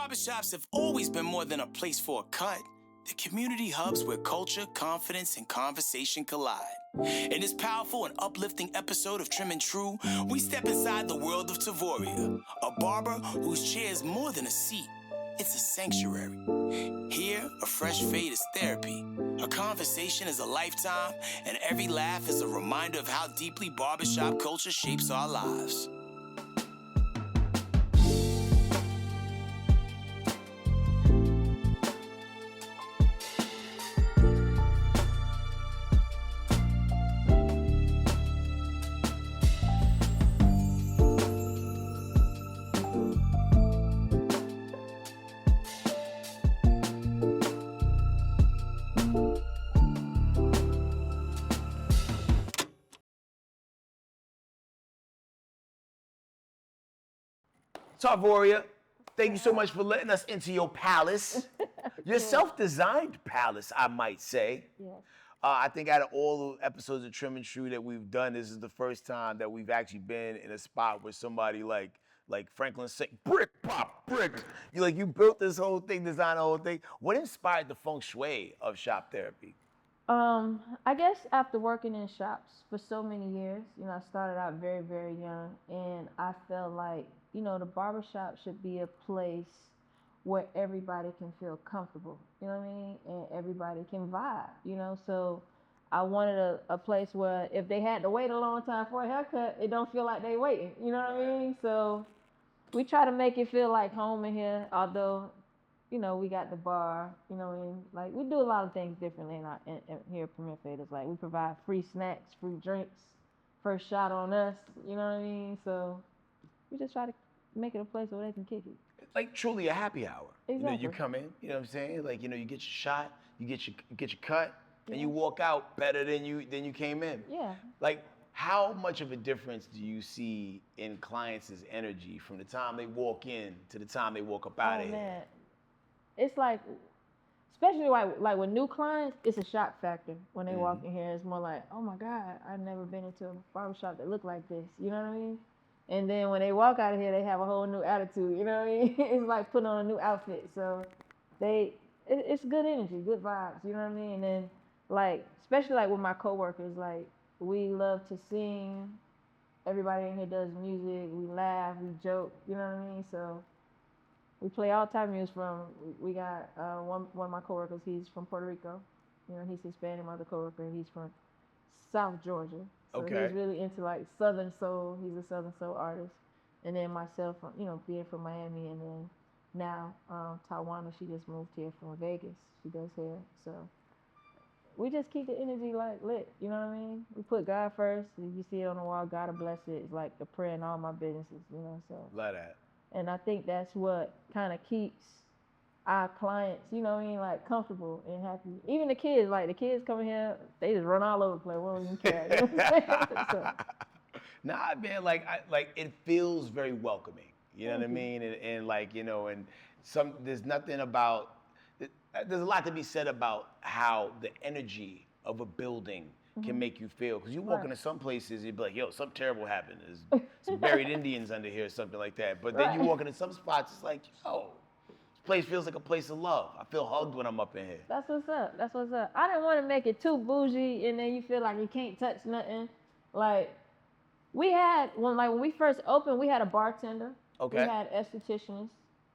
Barbershops have always been more than a place for a cut. They're community hubs where culture, confidence, and conversation collide. In this powerful and uplifting episode of Trim and True, we step inside the world of Tarvoria, a barber whose chair is more than a seat. It's a sanctuary. Here, a fresh fade is therapy. A conversation is a lifetime, and every laugh is a reminder of how deeply barbershop culture shapes our lives. Tarvoria, thank you so much for letting us into your palace. Your self-designed palace, I might say. Yes. I think out of all the episodes of Trim and True that we've done, this is the first time that we've actually been in a spot where somebody like Franklin said, brick, pop, brick. You built this whole thing, designed the whole thing. What inspired the feng shui of shop therapy? I guess after working in shops for so many years, I started out very, very young, and I felt like, the barbershop should be a place where everybody can feel comfortable, you know what I mean? And everybody can vibe, so I wanted a place where if they had to wait a long time for a haircut, it don't feel like they waiting, you know what I mean? So we try to make it feel like home in here, although we got the bar, and we do a lot of things differently in here at Premier Faders. Like, we provide free snacks, free drinks, first shot on us, you know what I mean? So we just try to make it a place where they can kick it. It's like truly a happy hour. Exactly. You come in, you know what I'm saying? You get your shot, you get your cut, and you walk out better than you came in. Yeah. How much of a difference do you see in clients' energy from the time they walk in to the time they walk up out of here? Man. It's like, especially like with new clients, it's a shock factor. When they walk in here, it's more like, oh my God, I've never been into a barbershop that looked like this. You know what I mean? And then when they walk out of here, they have a whole new attitude. You know what I mean? It's like putting on a new outfit. So it's good energy, good vibes. You know what I mean? And then especially with my coworkers, we love to sing. Everybody in here does music. We laugh, we joke. You know what I mean? So we play all type of music. We got one of my coworkers. He's from Puerto Rico. He's Hispanic. My other coworker, he's from South Georgia. So okay. He's really into Southern soul. He's a Southern soul artist. And then myself, being from Miami, and then now Tawana, she just moved here from Vegas. She does hair. So we just keep the energy lit. You know what I mean? We put God first. If you see it on the wall, God will bless it. It's like the prayer in all my businesses. So. Love that. And I think that's what kind of keeps our clients, comfortable and happy. Even the kids, the kids coming here, they just run all over the place. We don't even care. You know what I'm saying? Nah, man, it feels very welcoming. You know what I mean? And there's nothing about, there's a lot to be said about how the energy of a building can make you feel. Because you walk into some places, you'd be like, yo, something terrible happened. There's some buried Indians under here or something like that. But then you walk into some spots, it's like, yo, this place feels like a place of love. I feel hugged when I'm up in here. That's what's up. I didn't want to make it too bougie and then you feel like you can't touch nothing. We had, when we first opened, we had a bartender. Okay. We had estheticians,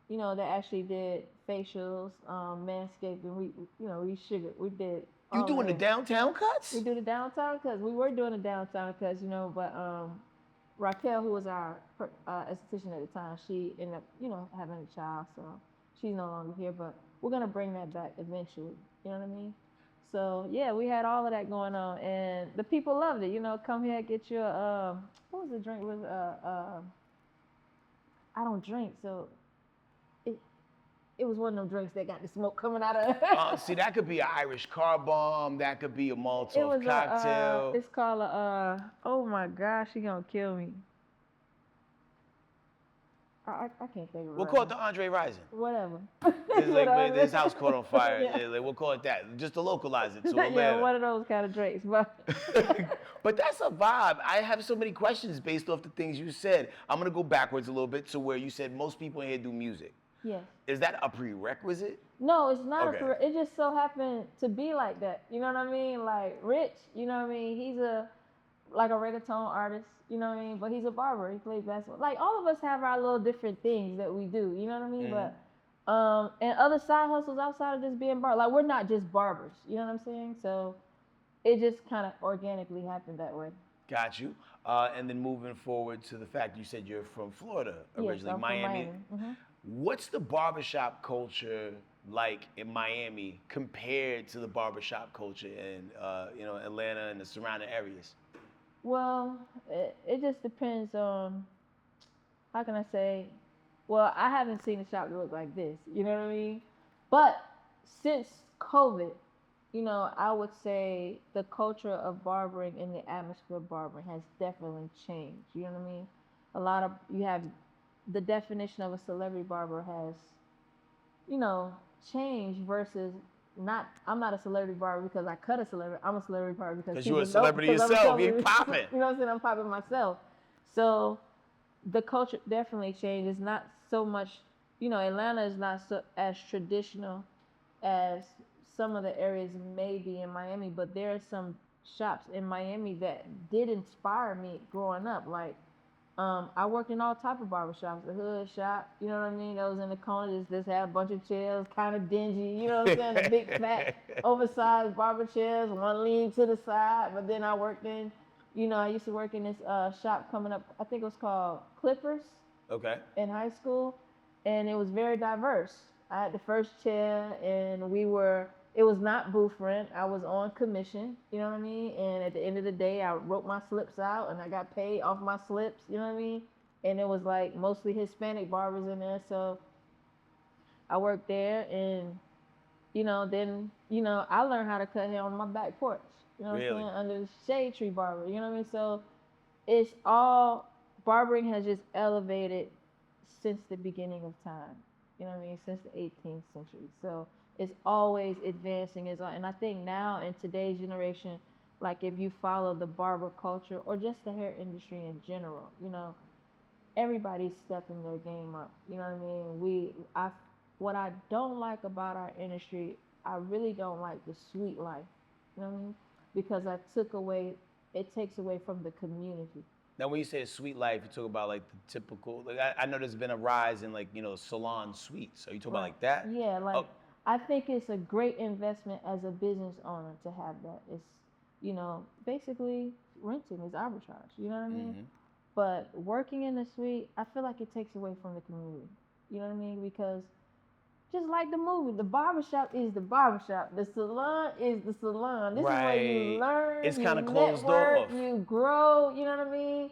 that actually did facials, manscaping. We did. You doing the downtown cuts? We do the downtown cuts. We were doing the downtown cuts, but Raquel, who was our esthetician at the time, she ended up, having a child, so she's no longer here. But we're gonna bring that back eventually. You know what I mean? So yeah, we had all of that going on, and the people loved it. Come here, get your what was the drink? Was I don't drink, so. It was one of them drinks that got the smoke coming out of it. See, that could be an Irish car bomb. That could be a Molotov cocktail. It's called oh my gosh, she gonna kill me. I can't think of it. We'll call it the Andre Rising. Whatever. It's this house caught on fire. Yeah. We'll call it that. Just to localize it to Atlanta. Yeah, one of those kind of drinks. But that's a vibe. I have so many questions based off the things you said. I'm going to go backwards a little bit to where you said most people in here do music. Yes. Is that a prerequisite? No, it's not a Okay. career. It just so happened to be like that. You know what I mean? Like Rich, you know what I mean? He's a like a reggaeton artist, you know what I mean? But he's a barber. He plays basketball. Like all of us have our little different things that we do, you know what I mean? Mhm. But and other side hustles outside of just being barber. Like we're not just barbers, you know what I'm saying? So it just kind of organically happened that way. Got you. And then moving forward to the fact you said you're from Florida Yes, originally, I'm from Miami. Miami. Hmm. What's the barbershop culture like in Miami compared to the barbershop culture in Atlanta and the surrounding areas? Well, it just depends on how can I say? Well, I haven't seen a shop that look like this. You know what I mean? But since COVID, I would say the culture of barbering and the atmosphere of barbering has definitely changed. You know what I mean? A lot of you have the definition of a celebrity barber has, you know, changed versus not. I'm not a celebrity barber because I cut a celebrity. I'm a celebrity barber because Because you're people a know celebrity because I'm a yourself, you celebrity. popping. You know what I'm saying? I'm popping myself. So the culture definitely changed. It's not so much, Atlanta is not so as traditional as some of the areas may be in Miami, but there are some shops in Miami that did inspire me growing up. Like, I worked in all type of barbershops, the hood shop, you know what I mean? That was in the corner, just had a bunch of chairs, kind of dingy, you know what I'm saying? The big fat, oversized barber chairs, one lean to the side. But then I worked in, I used to work in this shop coming up. I think it was called Clippers Okay. in high school, and it was very diverse. I had the first chair, and it was not booth rent. I was on commission, you know what I mean? And at the end of the day, I wrote my slips out, and I got paid off my slips, you know what I mean? And it was like mostly Hispanic barbers in there, so I worked there, and then I learned how to cut hair on my back porch, you know what I'm Really? saying, under the shade tree barber, you know what I mean? So it's all barbering has just elevated since the beginning of time. You know what I mean? Since the 18th century. So it's always advancing. And I think now in today's generation, like if you follow the barber culture or just the hair industry in general, everybody's stepping their game up. You know what I mean? What I don't like about our industry, I really don't like the sweet life. You know what I mean? Because it takes away from the community. Now, when you say a sweet life, you talk about like the typical. Like I know there's been a rise in like salon suites. So you talk about Right. like that. Yeah, Oh, like I think it's a great investment as a business owner to have that. It's, basically renting is arbitrage. You know what I mean? hmm But working in the suite, I feel like it takes away from the community. You know what I mean? Because just like the movie, the barbershop is the barbershop. The salon is the salon. This is where you Right. learn, It's you kind of closed network, off. you grow. You know what I mean?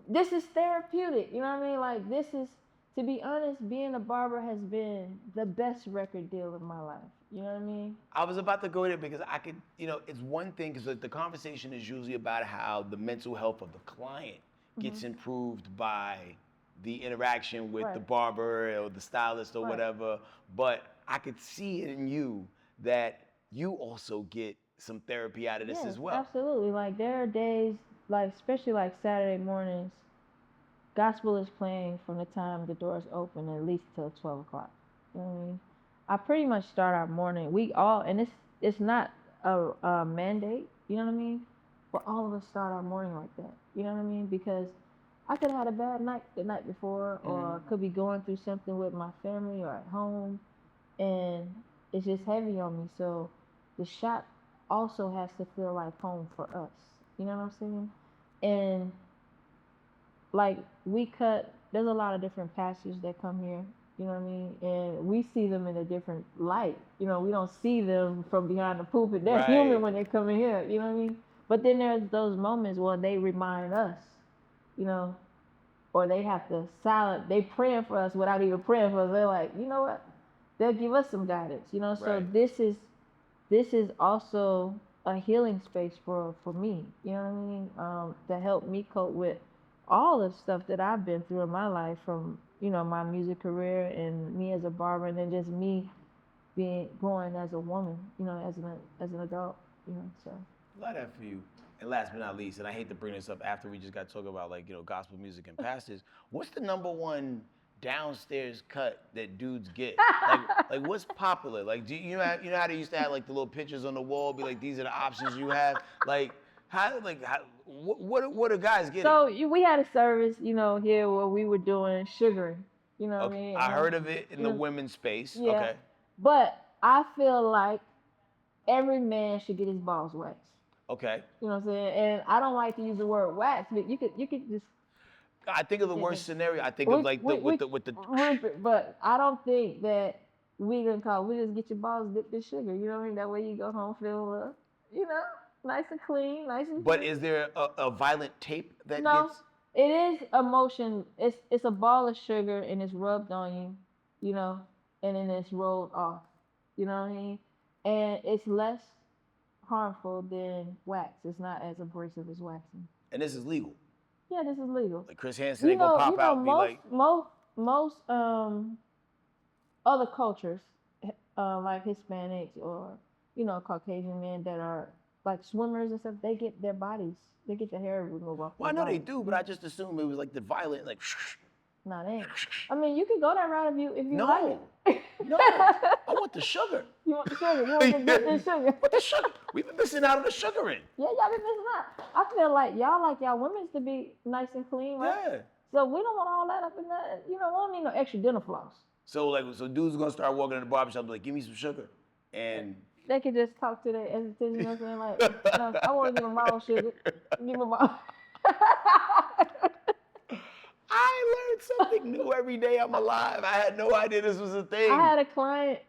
This is therapeutic. You know what I mean? Like this is, to be honest, being a barber has been the best record deal of my life. You know what I mean? I was about to go there because I could, it's one thing because like, the conversation is usually about how the mental health of the client gets improved by the interaction with the Right. barber or the stylist or Right. whatever. But I could see it in you that you also get some therapy out of this Yes, as well. absolutely. Like there are days, like especially like Saturday mornings, gospel is playing from the time the doors open at least till 12 o'clock. You know what I mean? I pretty much start our morning. We all, and it's not a mandate. You know what I mean? But all of us start our morning like that. You know what I mean? Because I could have had a bad night the night before, or could be going through something with my family or at home, and it's just heavy on me. So the shop also has to feel like home for us. You know what I'm saying? And like there's a lot of different pastors that come here, you know what I mean? And we see them in a different light. We don't see them from behind the pulpit. They're human Right. when they come in here, you know what I mean? But then there's those moments where they remind us, you know, or they have to they praying for us without even praying for us. They're like, you know what? They'll give us some guidance, So Right. this is also a healing space for me, you know what I mean? To help me cope with all the stuff that I've been through in my life, from my music career and me as a barber, and then just me being growing as a woman, as an adult, So Love that for you. And last but not least, and I hate to bring this up after we just got talking about like, gospel music and pastors, what's the number one downstairs cut that dudes get? Like what's popular? Like, do you know how they used to have like the little pictures on the wall, be like, these are the options you have. Like, what are guys getting? So we had a service, here where we were doing sugaring. You know what I Okay, mean? I heard of it in the know, women's space. Yeah. Okay. But I feel like every man should get his balls waxed. Okay. You know what I'm saying? And I don't like to use the word wax, but you could just. I think of the worst scenario. I think of like with the. But I don't think that we just get your balls dipped in sugar. You know what I mean? That way you go home feeling, nice and clean, nice and. But clean. is there a violent tape that No, gets? it is a motion. It's a ball of sugar and it's rubbed on you, and then it's rolled off. You know what I mean? And it's less harmful than wax. It's not as abrasive as waxing. And this is legal. Yeah, this is legal. Like Chris Hansen ain't gonna pop out and be like. Most other cultures, like Hispanics or Caucasian men that are like swimmers and stuff, they get their hair removed off. Well, I know they do, but I just assumed it was like the violent, like. No, they ain't. I mean, you can go that route if you like it. No, I want the sugar. You want the sugar? You want the sugar? What the sugar? We've been missing out on the sugaring. Yeah, y'all been missing out. I feel like y'all women to be nice and clean, right? Yeah. So we don't want all that up in that. We don't need no extra dental floss. So dudes are gonna start walking in the barbershop like, give me some sugar, and they could just talk to their esthetician. You know what I'm saying? Like, no, I want to give them my own sugar. Give them my. I learned something new every day I'm alive. I had no idea this was a thing. I had a client.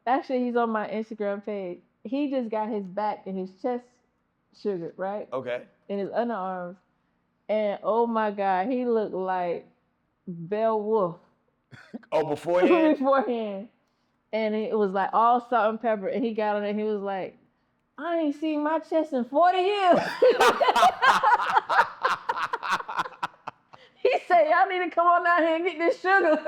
Actually, he's on my Instagram page. He just got his back and his chest sugared, right? Okay. And his underarms. And oh my God, he looked like Beowulf. Oh, beforehand? Beforehand. And it was like all salt and pepper. And he got on it and he was like, I ain't seen my chest in 40 years. He said, y'all need to come on down here and get this sugar.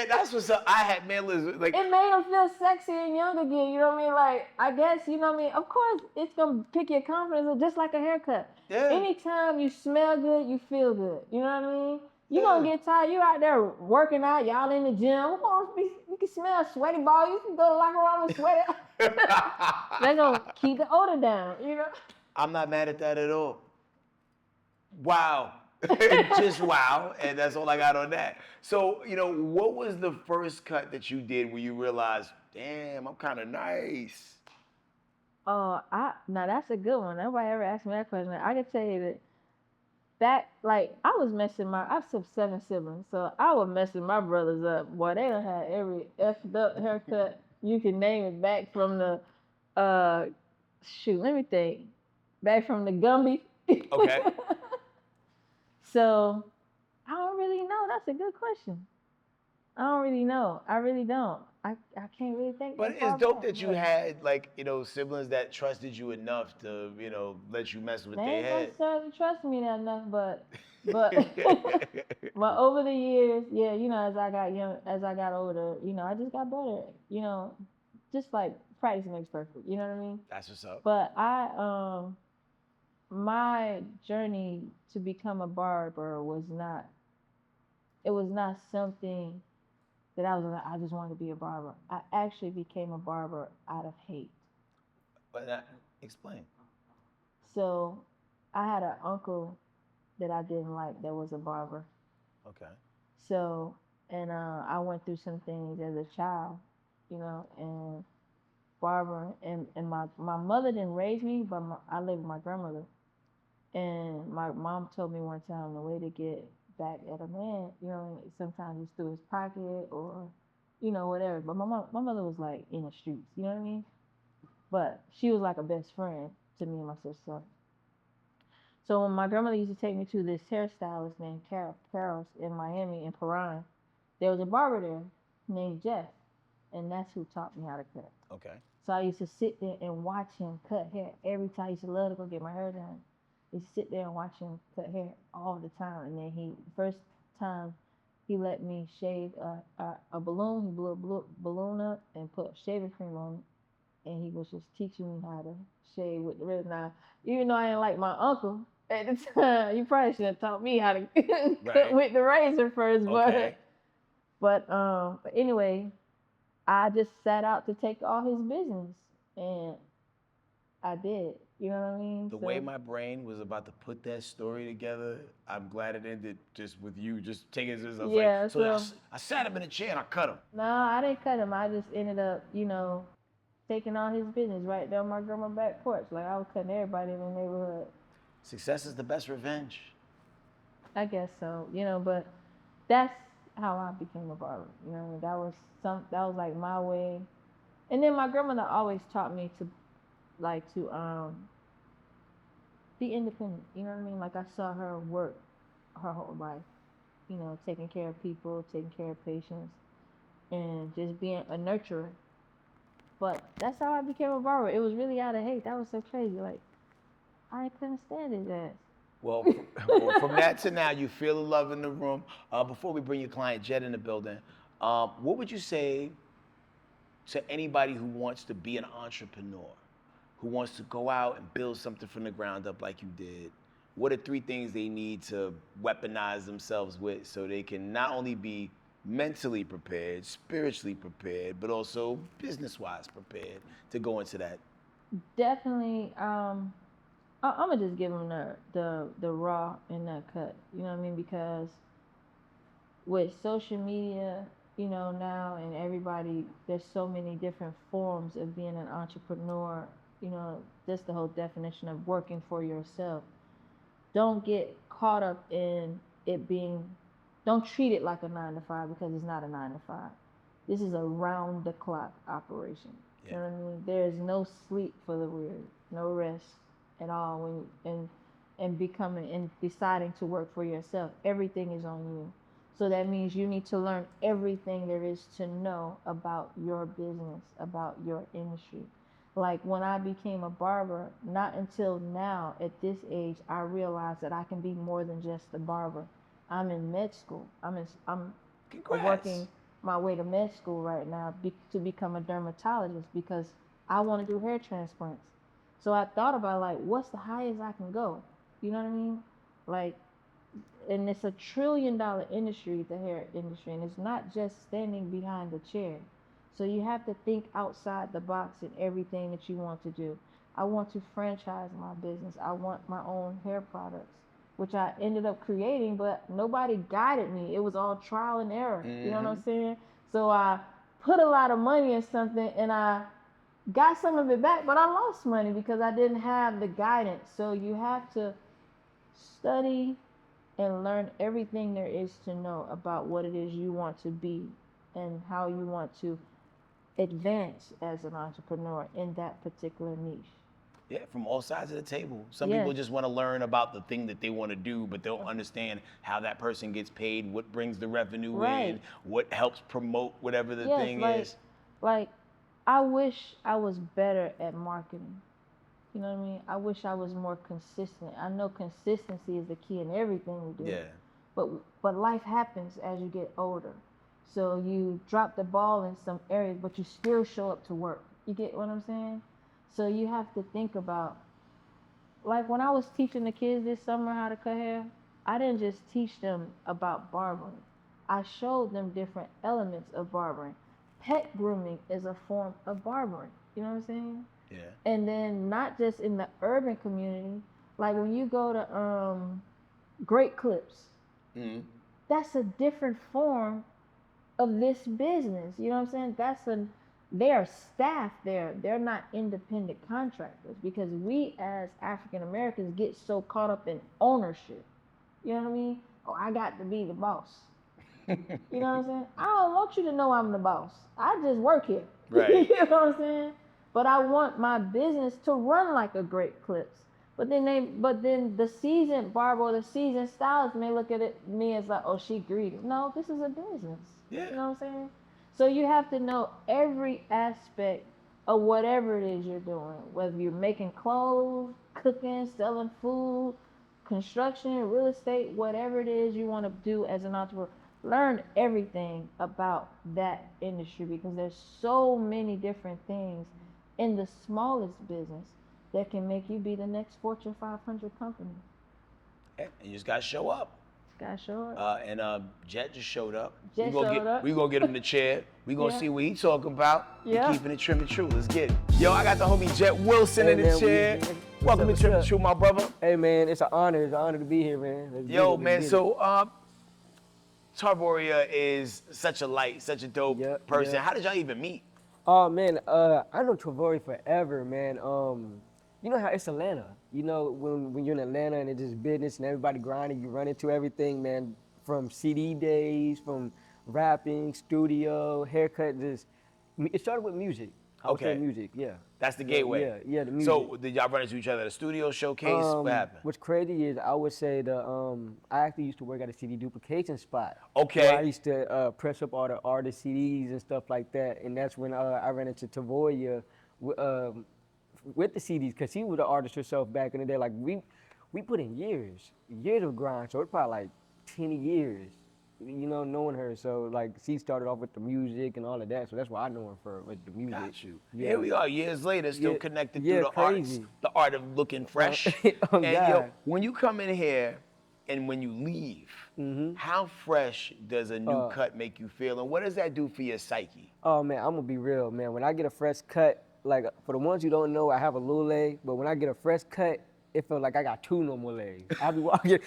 That's what's up. I had, man, like. It made him feel sexy and young again, you know what I mean? Like, I guess, you know what I mean? Of course, it's going to pick your confidence up just like a haircut. Yeah. Anytime you smell good, you feel good. You know what I mean? You're going to get tired. You out there working out. Y'all in the gym. You can smell sweaty ball. You can go to locker room and sweat it. They're going to keep the odor down, you know? I'm not mad at that at all. Wow. Just wow. And that's all I got on that. So, what was the first cut that you did where you realized, damn, I'm kind of nice? Now that's a good one. Nobody ever asked me that question. I can tell you that I was messing I have 7 siblings, so I was messing my brothers up. Boy, they done had every effed up haircut you can name it, back from the, let me think. Back from the Gumby. Okay. So, I don't really know. That's a good question. I don't really know. I really don't. I can't really think. But it's dope that you had, siblings that trusted you enough to, let you mess with their head. They ain't necessarily trust me that enough, but but over the years, yeah, as I got older, I just got better. Just like practice makes perfect. You know what I mean? That's what's up. But my journey to become a barber was not something that I was like, I just wanted to be a barber. I actually became a barber out of hate. But explain. So I had an uncle that I didn't like that was a barber. Okay. So, and I went through some things as a child, and barber, and my mother didn't raise me, but I lived with my grandmother. And my mom told me one time the way to get back at a man, sometimes it's through his pocket or, whatever. But my mother was like in the streets, you know what I mean? But she was like a best friend to me and my sister. So when my grandmother used to take me to this hairstylist named Carol's in Miami, in Paran, there was a barber there named Jeff, and that's who taught me how to cut. Okay. So I used to sit there and watch him cut hair every time. I used to love to go get my hair done. I used to sit there and watch him cut hair all the time. And then first time he let me shave a balloon. He blew a balloon up and put shaving cream on it. And he was just teaching me how to shave with the razor. Now, even though I didn't like my uncle, at the time. You probably should have taught me how to cut Right. with the razor first, Okay. but anyway, I just sat out to take all his business, and I did. You know what I mean? The way So my brain was about to put that story together, I'm glad it ended just with you just taking this. I was like, yeah, so so I sat him in a chair and I cut him. no, I didn't cut him. I just ended up, taking all his business right down my grandma's back porch. Like I was cutting everybody in the neighborhood. Success is the best revenge. I guess so, but that's how I became a barber. That was like my way. And then my grandmother always taught me to like to be independent. You know what I mean? Like I saw her work her whole life. Taking care of people, taking care of patients, and just being a nurturer. But that's how I became a barber. It was really out of hate. That was so crazy. Like I couldn't stand his ass. Well, well, from that to now, you feel the love in the room. Before we bring your client Jed in the building, what would you say to anybody who wants to be an entrepreneur, who wants to go out and build something from the ground up like you did? What are three things they need to weaponize themselves with so they can not only be mentally prepared, spiritually prepared, but also business-wise prepared to go into that? Definitely. I'm gonna just give him the raw and that cut. You know what I mean? Because with social media, now and everybody, there's so many different forms of being an entrepreneur. Just the whole definition of working for yourself. Don't get caught up in it being. Don't treat it like a 9 to 5 because it's not a 9 to 5. This is a round the clock operation. You Yeah. know what I mean? There is no sleep for the weary, no rest at all and becoming and deciding to work for yourself. Everything is on you. So that means you need to learn everything there is to know about your business, about your industry. Like when I became a barber, not until now at this age, I realized that I can be more than just a barber. I'm in med school. I'm Congrats. working my way to med school right now to become a dermatologist because I want to do hair transplants. So I thought about like, what's the highest I can go? You know what I mean? Like, and it's $1 trillion industry, the hair industry, and it's not just standing behind the chair. So you have to think outside the box in everything that you want to do. I want to franchise my business. I want my own hair products, which I ended up creating, but nobody guided me. It was all trial and error. You know what I'm saying? So I put a lot of money in something and I got some of it back, but I lost money because I didn't have the guidance. So you have to study and learn everything there is to know about what it is you want to be and how you want to advance as an entrepreneur in that particular niche. Yeah, from all sides of the table. Some Yes. people just want to learn about the thing that they want to do, but they don't understand how that person gets paid, what brings the revenue Right. in, what helps promote whatever the Yes, thing like is. like I wish I was better at marketing. You know what I mean? I wish I was more consistent. I know consistency is the key in everything we do. Yeah. But life happens as you get older. So you drop the ball in some areas, but you still show up to work. You get what I'm saying? So you have to think about, like when I was teaching the kids this summer how to cut hair, I didn't just teach them about barbering. I showed them different elements of barbering. Pet grooming is a form of barbering. You know what I'm saying? Yeah. And then not just in the urban community, like when you go to Great Clips, that's a different form of this business. You know what I'm saying? They are staff there. They're not independent contractors because we as African Americans get so caught up in ownership. You know what I mean? Oh, I got to be the boss. You know what I'm saying? I don't want you to know I'm the boss. I just work here. Right. You know what I'm saying? But I want my business to run like a Great Clips. But then the seasoned barber or the seasoned stylist may look at me as like, oh, she greedy. No, this is a business. Yeah. You know what I'm saying? So you have to know every aspect of whatever it is you're doing, whether you're making clothes, cooking, selling food, construction, real estate, whatever it is you want to do as an entrepreneur. Learn everything about that industry because there's so many different things in the smallest business that can make you be the next Fortune 500 company. And you just gotta show up. Gotta show up. And Jet just showed up. Jet showed up. We gonna get him the chair. We gonna Yeah. see what he talking about. Yeah. He keeping it trim and true. Let's get it. Yo, I got the homie Jet Wilson in the man, chair. Welcome to what's Trim up? and True, my brother. Hey man, it's an honor. It's an honor to be here, man. Let's get Yo, it, man. let's get So Tarvoria is such a light, such a dope Yep, person. yep. How did y'all even meet? Oh man, I know Tarvoria forever, man. You know how it's Atlanta. You know when you're in Atlanta and it's just business and everybody grinding, you run into everything, man. From CD days, from rapping, studio, haircut. Just it started with music. I would say Okay. music, yeah. That's the gateway. Yeah, the music. So did y'all run into each other at a studio showcase? What happened? What's crazy is I would say I actually used to work at a CD duplication spot. Okay. Where I used to press up all the artist CDs and stuff like that, and that's when I ran into Tarvoria with the CDs, because he was the artist herself back in the day. Like we put in years of grind, so it's probably like 10 years, you know, knowing her. So like she started off with the music and all of that, so that's why I know her for with the music. Got you. Yeah. Here we are, years later, still Yeah, connected yeah, through crazy. the art of looking fresh. Oh, and yo, God. when you come in here and when you leave, how fresh does a new cut make you feel, and what does that do for your psyche? Oh man, I'm gonna be real, man. When I get a fresh cut, like for the ones who don't know, I have a little leg, but when I get a fresh cut, it feels like I got two normal legs. I be walking,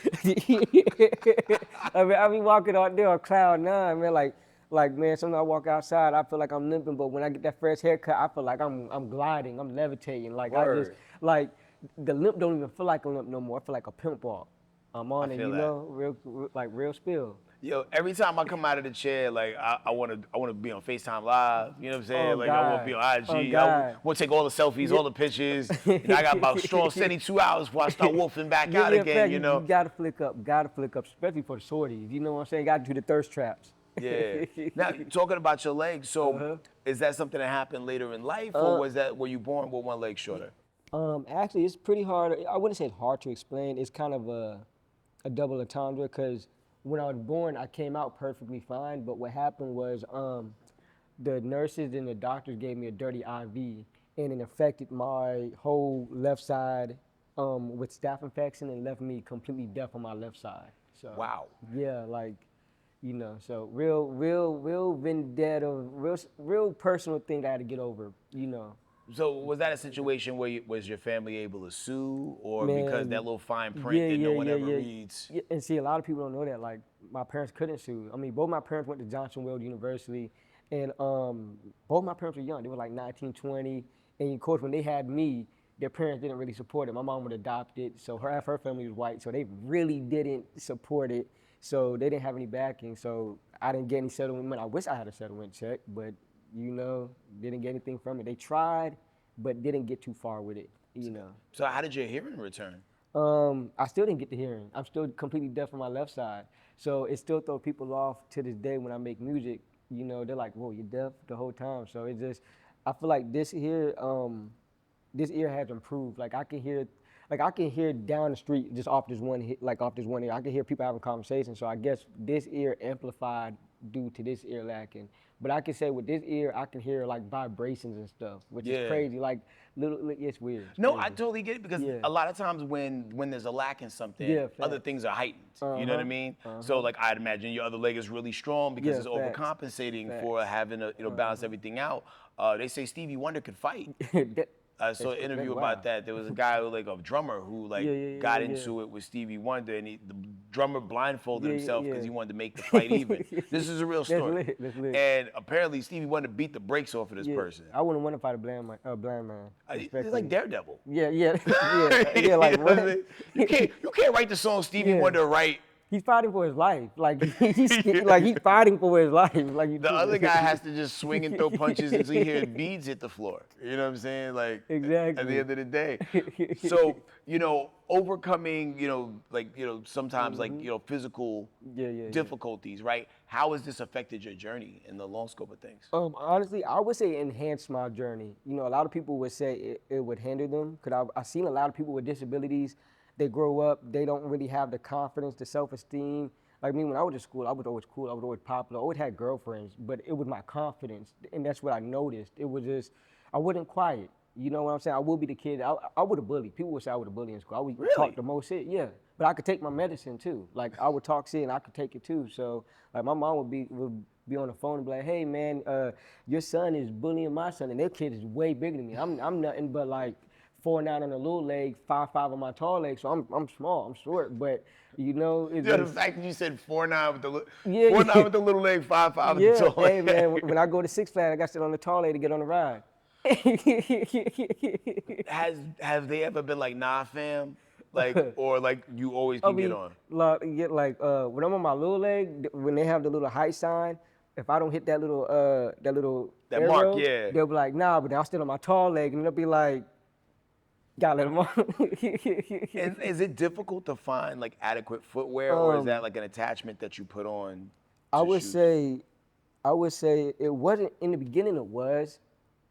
I be walking out there on cloud nine, man. Like man, sometimes I walk outside, I feel like I'm limping, but when I get that fresh haircut, I feel like I'm gliding, I'm levitating. Like I just Word. like the limp don't even feel like a limp no more. I feel like a pimp ball. I'm on it, feel you that. know, real spill. Yo, every time I come out of the chair, like I wanna be on FaceTime Live. You know what I'm saying? Oh, like I wanna God. be on IG. Oh, I God. wanna take all the selfies, all the pictures. And I got about strong 72 hours before I start wolfing back out Yeah, again. fact, You know? You gotta flick up, especially for the sorties. You know what I'm saying? Gotta do the thirst traps. Yeah. Now, talking about your legs, so Uh-huh. is that something that happened later in life, or were you born with one leg shorter? Actually, it's pretty hard. I wouldn't say it's hard to explain. It's kind of a double entendre, because when I was born, I came out perfectly fine. But what happened was the nurses and the doctors gave me a dirty IV, and it affected my whole left side with staph infection and left me completely deaf on my left side. So Wow. yeah, like, you know, so real vendetta, real personal thing that I had to get over, you know. So was that a situation where was your family able to sue, or Man, because that little fine print that no one ever yeah. reads? Yeah, and see, a lot of people don't know that. Like, my parents couldn't sue. I mean, both my parents went to Johnson Wales University, and both my parents were young. They were like 19, 20, and of course, when they had me, their parents didn't really support it. My mom was adopted, so half her family was white, so they really didn't support it. So they didn't have any backing, so I didn't get any settlement money. I wish I had a settlement check, but you know, didn't get anything from it. They tried, but didn't get too far with it, you know. So how did your hearing return? I still didn't get the hearing. I'm still completely deaf on my left side. So it still throws people off to this day when I make music. You know, they're like, whoa, you're deaf the whole time. So it just, I feel like this ear has improved. Like I can hear down the street just off this one ear. I can hear people having conversations. So I guess this ear amplified due to this ear lacking. But I can say with this ear, I can hear like vibrations and stuff, which is crazy. Like it's weird. It's No, crazy. I totally get it, because Yeah. a lot of times when there's a lack in something, Yeah, other facts. things are heightened. You know what I mean? So like I'd imagine your other leg is really strong because Yeah, it's facts. overcompensating for having to balance everything out. They say Stevie Wonder could fight. I saw an interview about that. There was a guy who, like a drummer who got into it with Stevie Wonder, and the drummer blindfolded himself because he wanted to make the fight even. This is a real story. That's lit. And apparently Stevie Wonder beat the brakes off of this person. I wouldn't want to fight a blind man. It's respectfully. like Daredevil. Yeah. Like You know what I what? mean? You can't write the song Stevie Yeah. Wonder right. He's fighting for his life. Like he's fighting for his life. Like The other guy has to just swing and throw punches until you hear beads hit the floor. You know what I'm saying? Like at Exactly. the end of the day. So, overcoming, sometimes physical Yeah. difficulties, right? How has this affected your journey in the long scope of things? Honestly, I would say it enhanced my journey. You know, a lot of people would say it would hinder them, because I've seen a lot of people with disabilities. They grow up, they don't really have the confidence, the self-esteem. Like me, when I was in school, I was always cool, I was always popular, I always had girlfriends, but it was my confidence, and that's what I noticed. It was just, I wasn't quiet. You know what I'm saying? I would be the kid, I would have bullied. People would say I would have bullied in school. I would talk the most shit, yeah. but I could take my medicine too. Like I would talk shit and I could take it too. So like my mom would be on the phone and be like, hey man, your son is bullying my son, and their kid is way bigger than me. I'm nothing but like 4'9" on the little leg, 5'5" on my tall leg. So I'm small, I'm short, but you know, it's The just, fact that you said 4'9" with the Yeah, 4'9" yeah. with the little leg, 5'5" with yeah. the tall leg. Hey man, when I go to Six Flags, I got to sit on the tall leg to get on the ride. Have they ever been like, nah, fam? Like, or like you always I can get mean, on? when I'm on my little leg, when they have the little height sign, if I don't hit that little That mark, arrow, yeah. they'll be like, nah, but I'm still on my tall leg, and they'll be like, gotta let them on. And is it difficult to find like adequate footwear, or is that like an attachment that you put on I to would shoes? say, I would say it wasn't in the beginning. It was.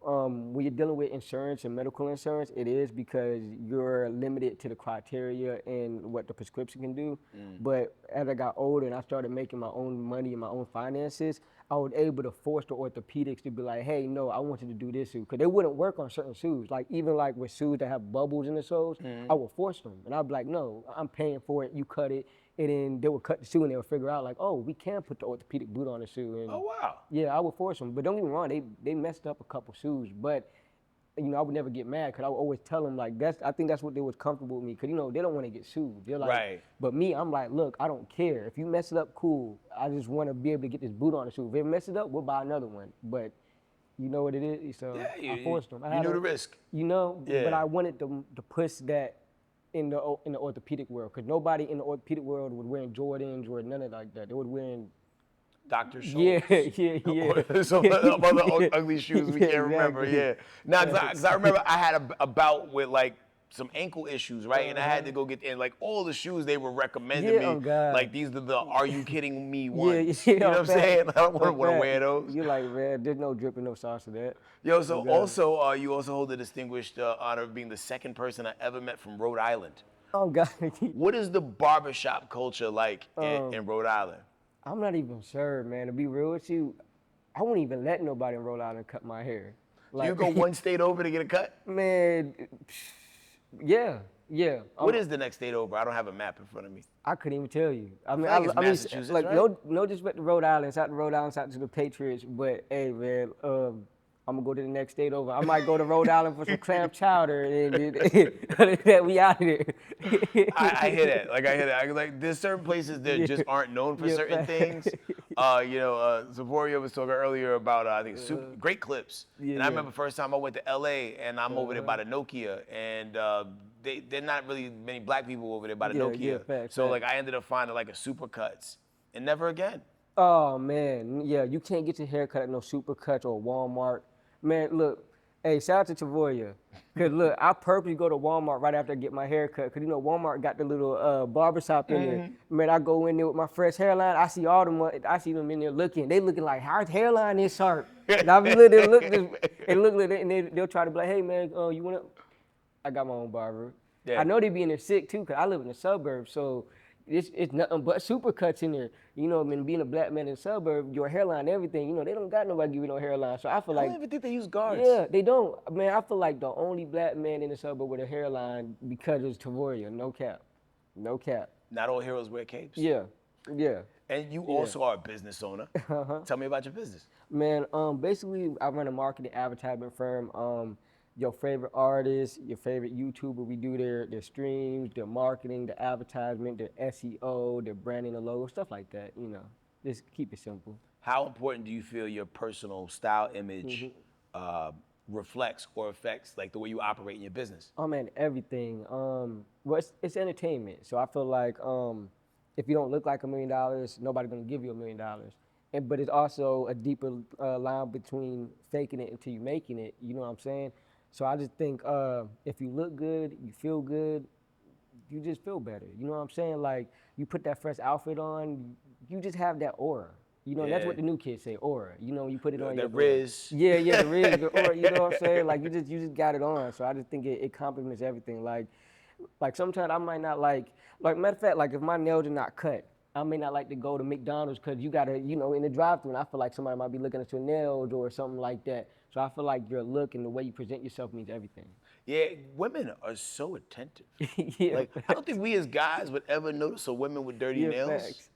When you're dealing with insurance and medical insurance, it is because you're limited to the criteria and what the prescription can do. But as I got older and I started making my own money and my own finances, I was able to force the orthopedics to be like, hey, no, I want you to do this shoe. Because they wouldn't work on certain shoes. Like even like with shoes that have bubbles in the soles, I would force them. And I'd be like, no, I'm paying for it, you cut it. And then they would cut the shoe and they would figure out like, oh, we can put the orthopedic boot on the shoe. And Oh, wow. yeah, I would force them. But don't get me wrong, they messed up a couple shoes. But you know, I would never get mad because I would always tell them like I think that's what they was comfortable with me because you know they don't want to get sued. They're like, Right. But me, I'm like, look, I don't care if you mess it up, cool. I just want to be able to get this boot on the shoe. If they mess it up, we'll buy another one. But you know what it is, so Yeah, I forced them. you knew the risk. You know, Yeah. but I wanted them to push that in the orthopedic world because nobody in the orthopedic world would wear Jordans or none of like that. They would wearing Dr. Schultz. yeah. Some other ugly shoes we Yeah, can't remember. exactly. Yeah. Now, because I remember I had a bout with like some ankle issues, right? And I had to go get and like all the shoes they were recommending Yeah, me. oh, God. Like these are the "Are you kidding me" ones. Yeah, You know what I'm saying? I don't want to wear those. You're like, man, there's no dripping, no sauce to that. Yo, so also you also hold the distinguished honor of being the second person I ever met from Rhode Island. Oh God. What is the barbershop culture like in Rhode Island? I'm not even sure, man. To be real with you, I won't even let nobody in Rhode Island cut my hair. Do you go one state over to get a cut? Man, yeah. What is the next state over? I don't have a map in front of me. I couldn't even tell you. I mean, feel like it's Massachusetts, like right? no disrespect to Rhode Island, shout to Rhode Island, shout to the Patriots, but hey, man, I'm gonna go to the next state over. I might go to Rhode Island for some clam chowder, and we out of here. I hear that. Like I hear that. Like there's certain places that just aren't known for Yeah, certain fact. things. Tarvoria was talking earlier about I think great clips. And I remember first time I went to LA and I'm over there by the Nokia and they're not really many black people over there by the Nokia. Yeah, fact, so fact. like I ended up finding like a Supercuts and never again. Oh man, yeah, you can't get your hair cut at no Supercuts or Walmart. Man, look, hey, shout out to Tarvoria. Cause look, I purposely go to Walmart right after I get my hair cut. Cause you know Walmart got the little barbershop in there. Man, I go in there with my fresh hairline. I see all them. I see them in there looking. They looking like our hairline is sharp. And I be looking, and they'll try to be like, hey man, you wanna? I got my own barber. Yeah. I know they be in there sick too, cause I live in the suburbs, so it's nothing but Supercuts in there. You know, I mean, being a black man in the suburb, your hairline, everything, you know, they don't got nobody give you no hairline. So I feel I like, don't even think they use guards. yeah, they don't. Man, I feel like the only black man in the suburb with a hairline because it's Tarvoria, no cap. No cap. Not all heroes wear capes. Yeah. And you also are a business owner. Tell me about your business. Man, basically, I run a marketing advertisement firm. Your favorite artist, your favorite YouTuber, we do their streams, their marketing, their advertisement, their SEO, their branding, the logo, stuff like that. You know, just keep it simple. How important do you feel your personal style image reflects or affects like the way you operate in your business? Oh man, everything. Well, it's entertainment, so I feel like if you don't look like $1 million, nobody's gonna give you $1 million. But it's also a deeper line between faking it until you making it. You know what I'm saying? So I just think if you look good, you feel good, you just feel better. You know what I'm saying? Like you put that fresh outfit on, you just have that aura. You know, that's what the new kids say, aura. You know, you put it on your Riz. Yeah, the Riz, the aura. You know what I'm saying? Like you just got it on. So I just think it complements everything. Like sometimes I might not like matter of fact, like if my nails are not cut, I may not like to go to McDonald's because you gotta, you know, in the drive-thru, and I feel like somebody might be looking at your nails or something like that. So I feel like your look and the way you present yourself means everything. Yeah, women are so attentive. Yeah, Like, I don't think we as guys would ever notice a woman with dirty yeah, nails. facts.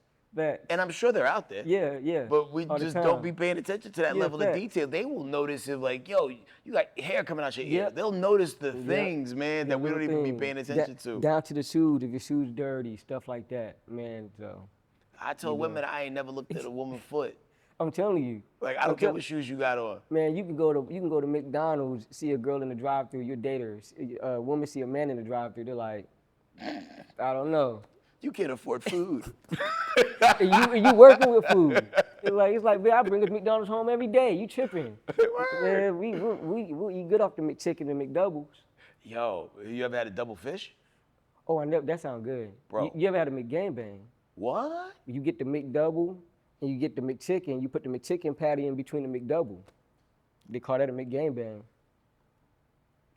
And I'm sure they're out there. Yeah. But we All the just don't time. be paying attention to that Yeah, level of facts. detail. They will notice if, like, yo, you got hair coming out your ear. Yep. They'll notice the Yep. things, man, that we don't even be paying attention to. Down to the shoes, if your shoes dirty, stuff like that, man. So I told women I ain't never looked at a woman's foot. I'm telling you, Like, I don't care what shoes you got on. man, you can go to McDonald's, see a girl in the drive-thru, you date her. A woman see a man in the drive-thru, they're like, I don't know. You can't afford food. And you working with food. It's like, man, I bring us McDonald's home every day. You tripping? Man, we eat good off the McChicken and McDoubles. Yo, you ever had a double fish? Oh, I never. That sounds good. Bro. You ever had a McGangbang? What? You get the McDouble and you get the McChicken. You put the McChicken patty in between the McDouble. They call that a McGangbang.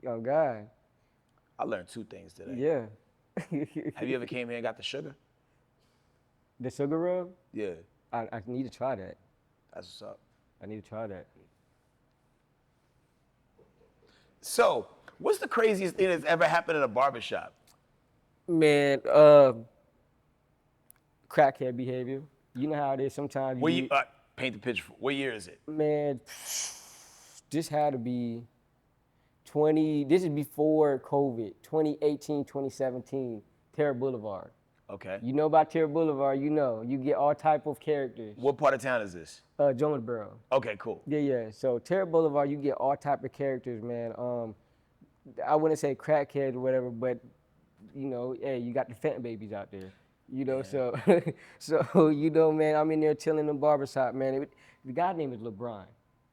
Oh God. I learned 2 things today. Yeah. Have you ever came here and got the sugar? The sugar rub? Yeah, I need to try that. that's what's up. I need to try that. So, what's the craziest thing that's ever happened in a barbershop? Man, crackhead behavior. You know how it is sometimes. Where you paint the picture for? What year is it? Man, this had to be this is before COVID, 2018, 2017, Terra Boulevard. Okay. You know about Terra Boulevard, you get all type of characters. What part of town is this? Jonesboro. Okay, cool. Yeah. So Terra Boulevard, you get all type of characters, man. I wouldn't say crackhead or whatever, but hey, you got the Fenton babies out there. So man, I'm in there chilling in the barbershop, man. The guy's name is LeBron.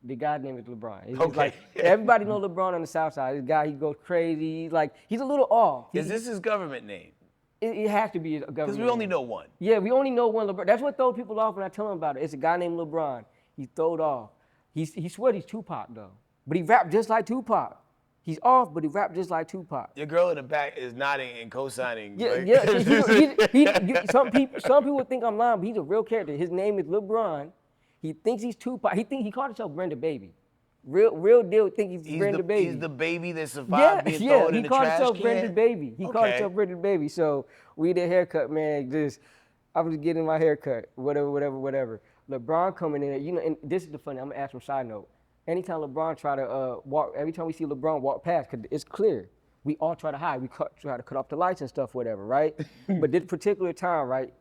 It's Okay. like everybody know LeBron on the South Side. This guy, he goes crazy. He's a little off. Is this his government name? It has to be a government. Because we only name. know one. Yeah, we only know one LeBron. That's what throws people off when I tell them about it. It's a guy named LeBron. He throwed off. He swears he's Tupac though, but he rapped just like Tupac. He's off, but he rapped just like Tupac. Your girl in the back is nodding and co-signing. Yeah, like- yeah. Some people think I'm lying, but he's a real character. His name is LeBron. He thinks he's Tupac. He called himself Brenda Baby. Real deal. Think he's Brenda Baby. He's the baby that survived being thrown in the trash can. He called himself Brenda Baby. He called Okay. himself Brenda Baby. So we did haircut, man. I was getting my haircut, whatever. LeBron coming in, and this is the funny. I'm gonna ask him side note. Anytime LeBron try to walk, every time we see LeBron walk past, cause it's clear, we all try to hide. We try to cut off the lights and stuff, whatever, right? But this particular time, right,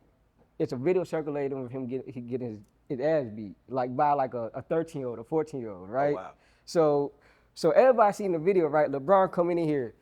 it's a video circulating of him getting his ass beat, like by like a 13-year-old, a 14-year-old, right? Oh, wow. So everybody seen the video, right? LeBron coming in here.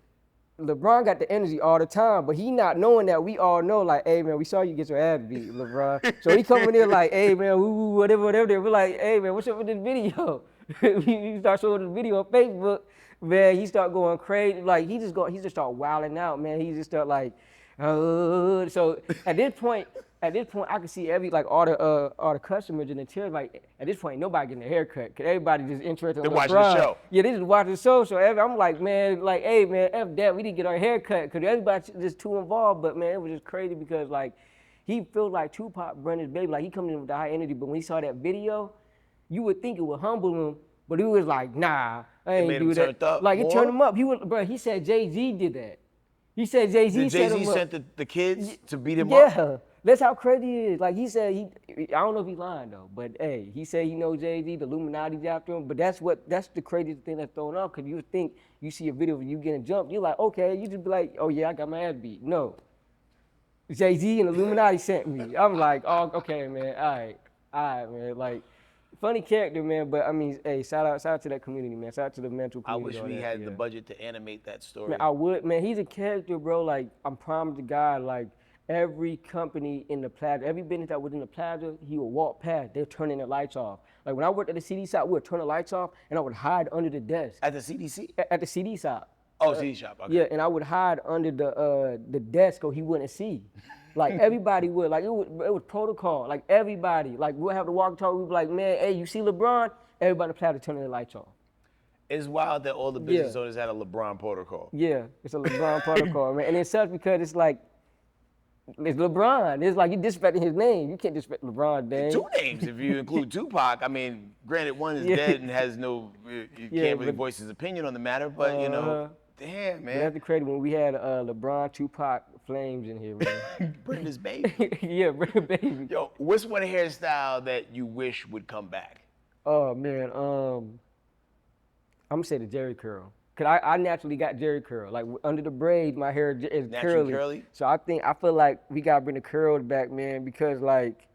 LeBron got the energy all the time, but he not knowing that we all know, like, hey man, we saw you get your ass beat, LeBron. So he coming in like, hey man, whatever. We're like, hey man, what's up with this video? He start showing the video on Facebook, man. He start going crazy, like he just start wilding out, man. He just start like, so at this point, I can see all the customers in the chairs. Like at this point, nobody getting a haircut, cause everybody just interested in LeBron. watching the show. Yeah, they just watching the show. So I'm like, man, like, hey man, F that, we didn't get our haircut, cause everybody just too involved. But man, it was just crazy because like he feels like Tupac, Brenda's baby. Like he coming in with the high energy, but when he saw that video, you would think it would humble him, but he was like, nah, I ain't made do him that. turned up Like it more? turned him up. He said Jay-Z did that. He said Jay-Z Did set him Jay-Z up. sent the kids to beat him up? Yeah, that's how crazy he is. Like he said, I don't know if he's lying though, but hey, he said he knows Jay-Z, the Illuminati's after him. But that's the craziest thing that's thrown off, because you would think you see a video of you getting jumped, you're like, okay, you just be like, oh yeah, I got my ass beat. No, Jay-Z and Illuminati sent me. I'm like, oh okay, man, all right, man, like. Funny character, man, but I mean, hey, shout out to that community, man. Shout out to the mental I community. wish we had the budget to animate that story. Man, I would, man. He's a character, bro. Like, I'm promised to God, like, every company in the plaza, every business that was in the plaza, he would walk past, they're turning the lights off. Like, when I worked at the CD shop, we would turn the lights off, and I would hide under the desk. At the CDC? At the CD shop. Oh, CD shop. Okay. Yeah, and I would hide under the desk so he wouldn't see. Like everybody would. Like it was protocol. Like everybody. Like we'll have to walk talk. We'd be like, man, hey, you see LeBron? Everybody in the plaza turning the lights off. It's wild that all the business owners had a LeBron protocol. Yeah, it's a LeBron protocol, man. And it sucks because it's like, it's LeBron. It's like you disrespecting his name. You can't disrespect LeBron's name. 2 names if you include Tupac. I mean, granted, one is dead and has no, you can't really voice his opinion on the matter, but you know, Damn, But man. that's the crazy when we had LeBron, Tupac, Flames in here, man. Bring this baby. Yeah, bring a baby. Yo, what's one hairstyle that you wish would come back? Oh man, I'm gonna say the Jerry curl. Cause I naturally got Jerry curl. Like under the braid, my hair is Naturally curly? So I feel like we gotta bring the curls back, man, because like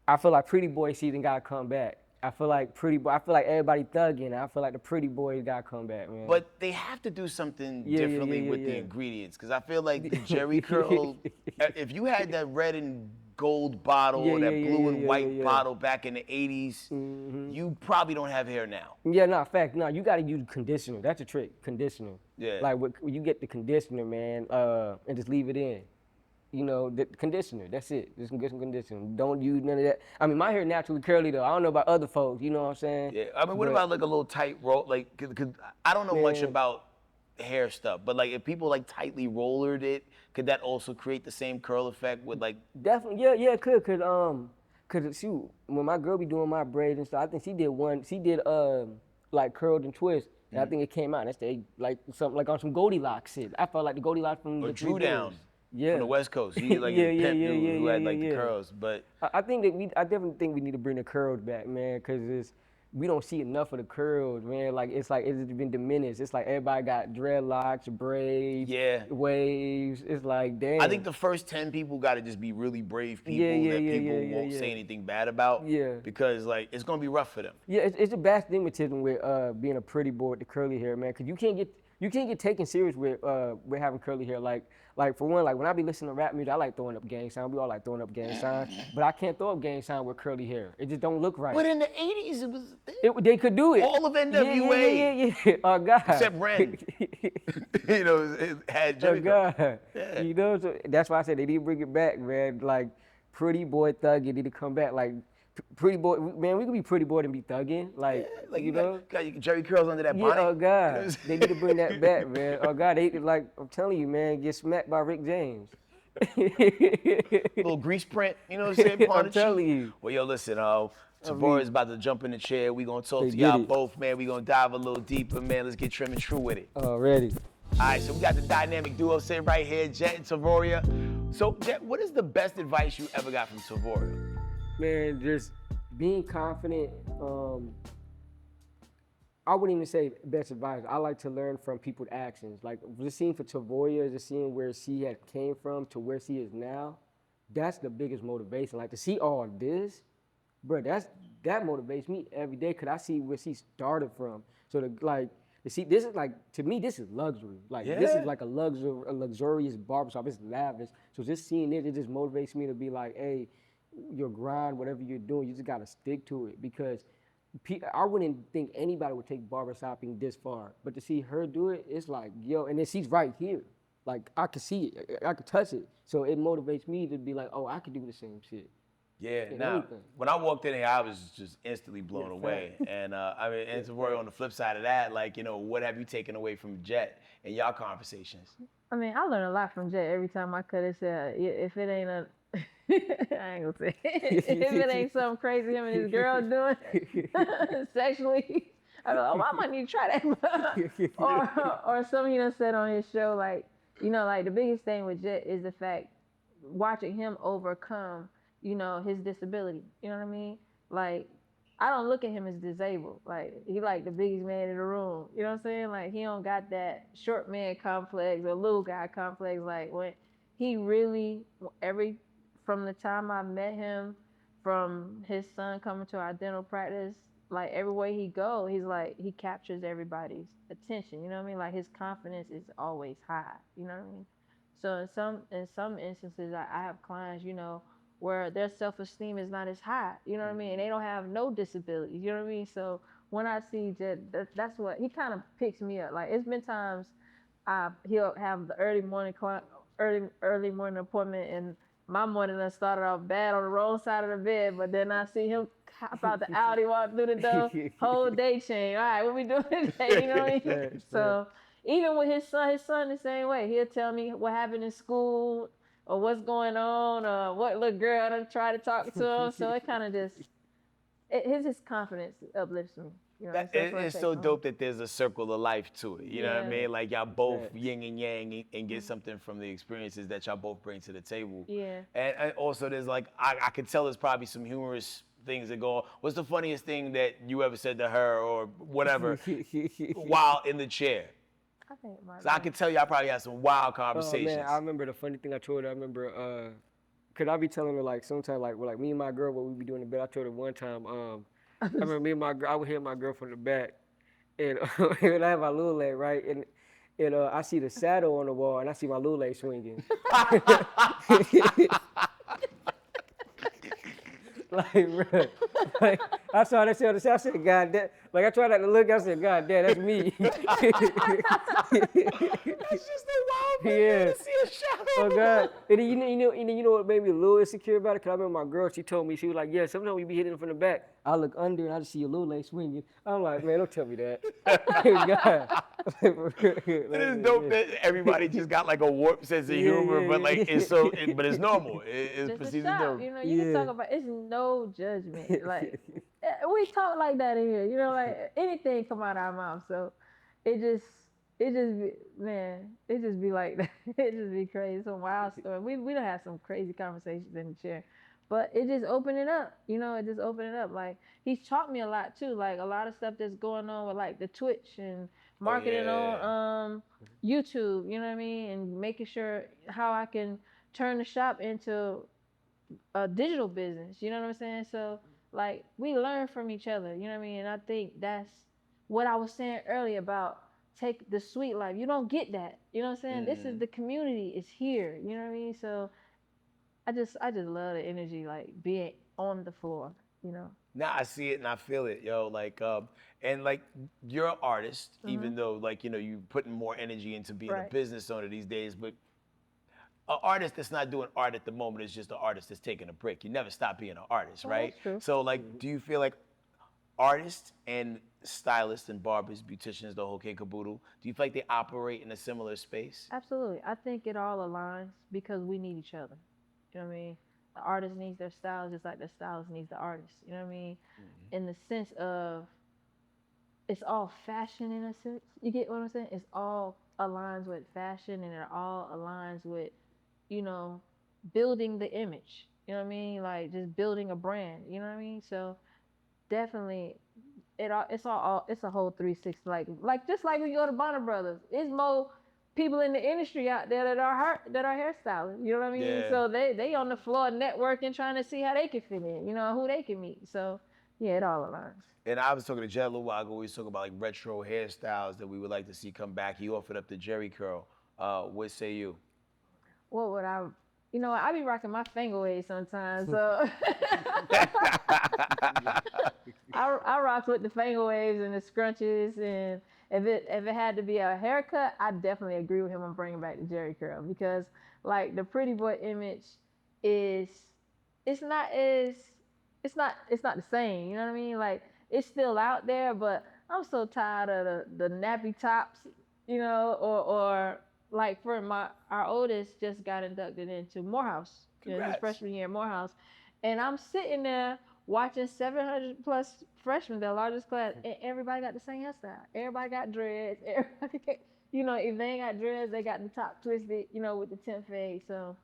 I feel like Pretty Boy season gotta come back. I feel like everybody thugging. I feel like the Pretty Boys gotta come back, man. But they have to do something differently with the yeah. ingredients, because I feel like the Jerry curl, if you had that red and gold bottle or that blue and white bottle back in the 80s, you probably don't have hair now. Yeah, no, you gotta use conditioner. That's a trick, conditioner. Yeah. Like when you get the conditioner, man, and just leave it in. You know, the conditioner, that's it. Just get some conditioner. Don't use none of that. I mean, my hair naturally curly though. I don't know about other folks, you know what I'm saying? Yeah, I mean, what about like a little tight roll? Like, cause I don't know much about hair stuff, but like if people like tightly rollered it, could that also create the same curl effect with like? Definitely, yeah, it could, cause shoot, when my girl be doing my braids and stuff, I think she did like curled and twist, and I think it came out. That's like something like on some Goldilocks shit. I felt like the Goldilocks from Or the Drew Down. Yeah. From the West Coast, he like Yeah, a pimp yeah, dude yeah, who had yeah, like the yeah. curls, but I think that I definitely think we need to bring the curls back, man, cause we don't see enough of the curls, man. Like it's been diminished. It's like everybody got dreadlocks, braids, Yeah. waves. It's like damn. I think the first 10 people got to just be really brave people that people won't say anything bad about. Yeah. Because like it's gonna be rough for them. Yeah, it's a bad stigmatism with being a pretty boy with the curly hair, man. Cause you can't get taken serious with having curly hair. Like for one, like when I be listening to rap music, I like throwing up gang signs. We all like throwing up gang signs, but I can't throw up gang sign with curly hair. It just don't look right. But in the 80s, it was a thing. They could do it. All of NWA. Yeah. Oh God. Except Ren. You know, it had Oh Jimmy Curl. God. Yeah. You know, so that's why I said they need to bring it back, man. Like pretty boy thugging need to come back. Like pretty boy, man, we could be pretty boy and be thugging. Like, Like you know. got your Jerry curls under that Yeah, bonnet. oh You know what God, I'm saying? they need to bring that back, man. Oh God, they like I'm telling you, man, get smacked by Rick James. Little grease print, you know what I'm saying? Upon I'm the telling cheek. you. Well, yo, listen, Tarvoria is about to jump in the chair. We gonna talk Let's to get y'all it. both, man. We gonna dive a little deeper, man. Let's get trim and true with it. Already. All right, so we got the dynamic duo sitting right here, Jet and Tarvoria. So, Jet, what is the best advice you ever got from Tarvoria? Man, just being confident. I wouldn't even say best advice. I like to learn from people's actions. Like just seeing for Tarvoria, just seeing where she had came from to where she is now. That's the biggest motivation. Like to see all this, bro. That motivates me every day because I see where she started from. So to see this is like to me this is luxury. Like this Yeah. is like a luxurious barbershop. It's lavish. So just seeing it just motivates me to be like, hey, your grind, whatever you're doing, you just gotta stick to it because I wouldn't think anybody would take barbershopping this far, but to see her do it, it's like, yo, and then she's right here. Like, I could see it, I could touch it. So it motivates me to be like, oh, I could do the same shit. Yeah, In now, everything. when I walked in here, I was just instantly blown away. And I mean, and Tarvoria, on the flip side of that, like, you know, what have you taken away from Jet in y'all conversations? I mean, I learn a lot from Jay every time I cut his hair. If it ain't I ain't gonna say it. If it ain't something crazy him and his girl doing sexually, I go, oh, I might need to try that. or something he done said on his show, like, you know, like the biggest thing with Jet is the fact watching him overcome, you know, his disability. You know what I mean? Like, I don't look at him as disabled. Like, he like the biggest man in the room. You know what I'm saying? Like, he don't got that short man complex or little guy complex. Like, when he really, from the time I met him, from his son coming to our dental practice, like everywhere he go, he's like, he captures everybody's attention. You know what I mean? Like his confidence is always high. You know what I mean? So in some instances, I have clients, you know, where their self-esteem is not as high. You know what I mean? And they don't have no disabilities. You know what I mean? So when I see Jet, that's what he kind of picks me up. Like it's been times he'll have the early morning appointment, and my morning done started off bad on the wrong side of the bed, but then I see him hop out the Audi, walk through the door, whole day change. All right, what we doing today? You know what I mean? So even with his son the same way. He'll tell me what happened in school or what's going on or what little girl done try to talk to him. So it kind of just, his confidence uplifts me. You know, It's so dope that there's a circle of life to it. You know what I Yeah. mean? Like y'all both yin and yang and get something from the experiences that y'all both bring to the table. Yeah. And also there's like, I could tell there's probably some humorous things that go on. What's the funniest thing that you ever said to her or whatever while in the chair? I think my So I can tell y'all probably had some wild Oh conversations. man, I remember the funny thing I told her. I remember, cause I be telling her like sometimes like me and my girl what we be doing in bed. I told her one time, I remember me and my girl, I would hit my girl from the back, and, and I have my little leg right, and I see the saddle on the wall, and I see my little leg swinging. Like, bro, like I saw that shit on the side. I said, God damn. Like I tried not to look. I said, God damn, that's me. That's just a wild thing Yeah. to see a shadow. Oh God! And then, you know what made me a little insecure about it? Cause I remember my girl, she told me, she was like, yeah, sometimes we be hitting it from the back. I look under and I just see your little leg swinging. I'm like, man, don't tell me that. God. It is dope that everybody just got like a warped sense of humor, but like it's but it's normal. It's just a perceived as shop. normal. You know, you can talk about. It's no judgment. Like we talk like that in here. You know, like anything come out our mouth. So it just be, man, it just be like that. It just be crazy. Some wild story. We don't have some crazy conversations in the chair. But it just opened it up, you know, it just opened it up. Like, he's taught me a lot too. Like a lot of stuff that's going on with like the Twitch and marketing on YouTube, you know what I mean? And making sure how I can turn the shop into a digital business, you know what I'm saying? So like we learn from each other, you know what I mean? And I think that's what I was saying earlier about take the sweet life. You don't get that. You know what I'm saying? This is the community is here. You know what I mean? So I just love the energy, like being on the floor, you know. Now I see it and I feel it, yo. Like, and like you're an artist, even though like you know you putting more energy into being a Right. business owner these days. But an artist that's not doing art at the moment is just an artist that's taking a break. You never stop being an artist, right? That's true. So like, do you feel like artists and stylists and barbers, beauticians, the whole kit caboodle, do you feel like they operate in a similar space? Absolutely. I think it all aligns because we need each other. You know what I mean? The artist needs their stylist just like the stylist needs the artist. You know what I mean? In the sense of it's all fashion in a sense. You get what I'm saying? It's all aligns with fashion and it all aligns with, you know, building the image. You know what I mean? Like just building a brand. You know what I mean? So definitely it's a whole 360 like just like when you go to Bonner Brothers, it's more people in the industry out there that are hairstylists, you know what I mean? Yeah. So they on the floor networking trying to see how they can fit in, you know, who they can meet. So yeah, it all aligns. And I was talking to Jed a little while ago. We was talking about like retro hairstyles that we would like to see come back. He offered up the Jerry curl. What say you? What would I, you know, I be rocking my finger waves sometimes, so I rock with the finger waves and the scrunches, and if it had to be a haircut, I definitely agree with him on bringing back the Jerry curl because like the pretty boy image is it's not the same, you know what I mean? Like it's still out there, but I'm so tired of the nappy tops, you know, or like for our oldest just got inducted into Morehouse, you know, his Congrats. freshman year at Morehouse, and I'm sitting there watching 700 plus freshmen, their largest class, and everybody got the same hairstyle. Everybody got dreads. Everybody, you know, if they ain't got dreads, they got the top twisted, you know, with the 10 fade. So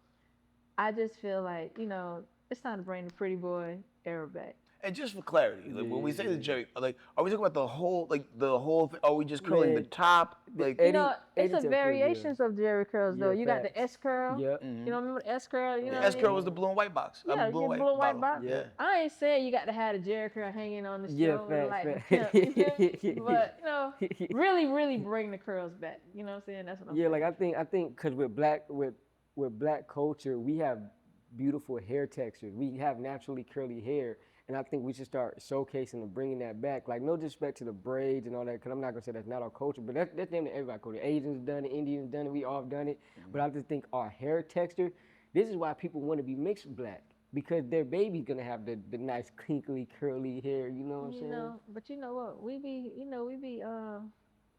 I just feel like, you know, it's time to bring the pretty boy era back. And just for clarity, like when we say the Jerry, like, are we talking about the whole thing? Are we just curling the Man, top? Like, You know, it's 80 a to variations of Jerry curls though. Yeah, You got the facts. S curl. Yep. You know, remember the S curl? You know the what I S curl mean? was the blue and white box. Yeah, blue you and blue and white bottle. box. Yeah. I ain't saying you got to have the Jerry curl hanging on the Yeah, shoulder facts, like facts. the pimp, you feel me? But you know, really bring the curls back. You know what I'm saying? That's what I'm Yeah, saying. like I think because with black culture, we have beautiful hair textures. We have naturally curly hair, and I think we should start showcasing and bringing that back. Like no disrespect to the braids and all that, because I'm not gonna say that's not our culture, but that's damn near everybody culture. Asians done it, Indians done it, we all done it. But I just think our hair texture. This is why people want to be mixed black because their baby's gonna have the nice crinkly curly hair. You know what I'm You saying? know, but you know what? We be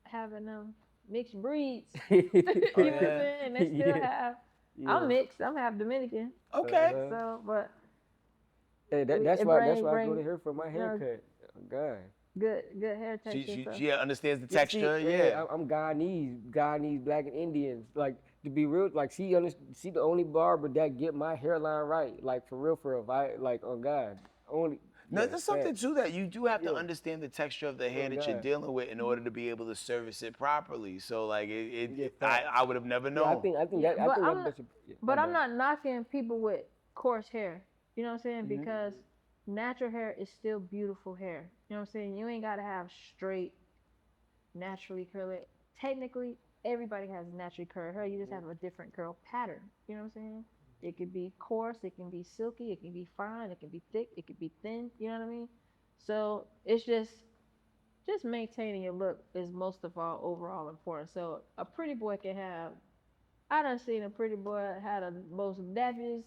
having them mixed breeds. You know what I'm saying? And they still have. I'm mixed. I'm half Dominican. Okay. So, but Hey, that's it why bring- I go to her for my you know, haircut. Oh, God. Good hair texture. So. She understands the Yeah, texture. see, Yeah. I'm Guyanese, Black and Indians. Like to be real, like she the only barber that get my hairline right. Like for real, for real. Like on God, only. No, Yeah, there's something facts. to that. You do have to Yeah. understand the texture of the hair Oh that you're God. dealing with in order to be able to service it properly. So like Yeah, facts. I would have never Yeah, known. I think Yeah, that I but think I'm that not, that's yeah, my but I'm bad. not knocking people with coarse hair. You know what I'm saying? Mm-hmm. Because natural hair is still beautiful hair. You know what I'm saying? You ain't gotta have straight, naturally curly. Technically, everybody has naturally curly hair. You just have a different curl pattern. You know what I'm saying? It could be coarse, it can be silky, it can be fine, it can be thick, it can be thin. You know what I mean? So it's just maintaining your look is most of all overall important. So a pretty boy can have. I done seen a pretty boy had the most nappiest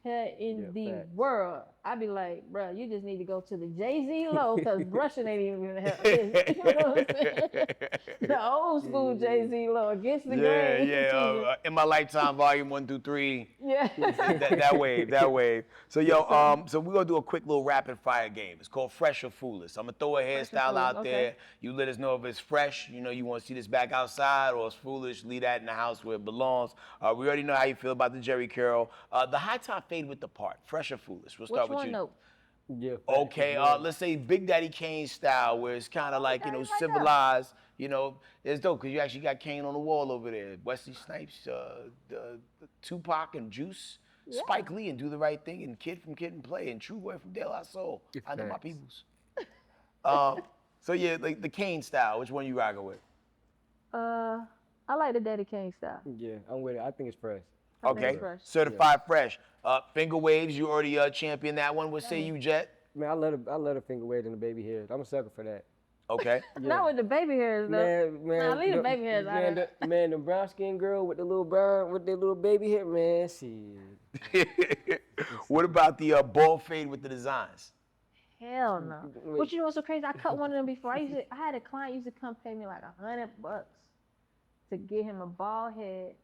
hair Yeah, in the facts. world. I be like, bro, you just need to go to the Jay-Z low because brushing ain't even gonna help this. You know what I'm saying? The old school Jay-Z low against the Yeah, grain. yeah. In my lifetime, volume 1 through 3. Yeah. That wave. So yo, so we're gonna do a quick little rapid fire game. It's called Fresh or Foolish. I'm gonna throw a Fresh or hairstyle Foolish, out okay. there. You let us know if it's fresh. You know you want to see this back outside, or it's foolish. Leave that in the house where it belongs. We already know how you feel about the Jerry curl. The high top fade with the part. Fresh or Foolish. We'll start Which with one you. though? Yeah. Facts Okay, as well. let's say Big Daddy Kane style, where it's kind of Oh, like, okay, right there. civilized. It's dope because you actually got Kane on the wall over there. Wesley Snipes, the Tupac and Juice, Yeah. Spike Lee and Do the Right Thing, and Kid from Kid and Play, and True Boy from De La Soul. Yeah, I know my facts. peoples. So yeah, like the Kane style. Which one you rocking with? I like the Daddy Kane style. Yeah, I'm with it. I think it's fresh. I think Okay, it's fresh. certified fresh. Finger waves. You already championed that one. What say you, Jet? Man, I love a finger wave and the baby hairs. I'm a sucker for that. Okay. Not with the baby hairs though. Man, Nah, leave the baby hairs out of it. Man, the brown skin girl with the little baby hair, man, shit. What about the ball fade with the designs? Hell no. Wait. But you know what's so crazy? I cut one of them before. I had a client used to come pay me like $100 to get him a bald head.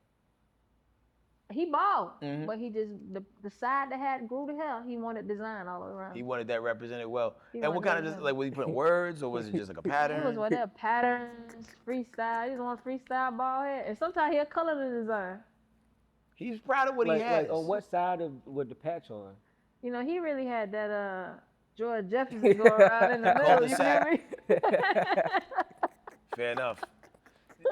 He bald, but he just the side that had grew to hell. He wanted design all around. He wanted that represented well. He And what wanted kind of that like was he putting words or was it just like a pattern? It was whatever patterns, freestyle. He just want freestyle bald head, and sometimes he'll color the design. He's proud of what he has. Like on what side with the patch on? You know, he really had that George Jefferson going around in the middle. You feel me? Fair enough.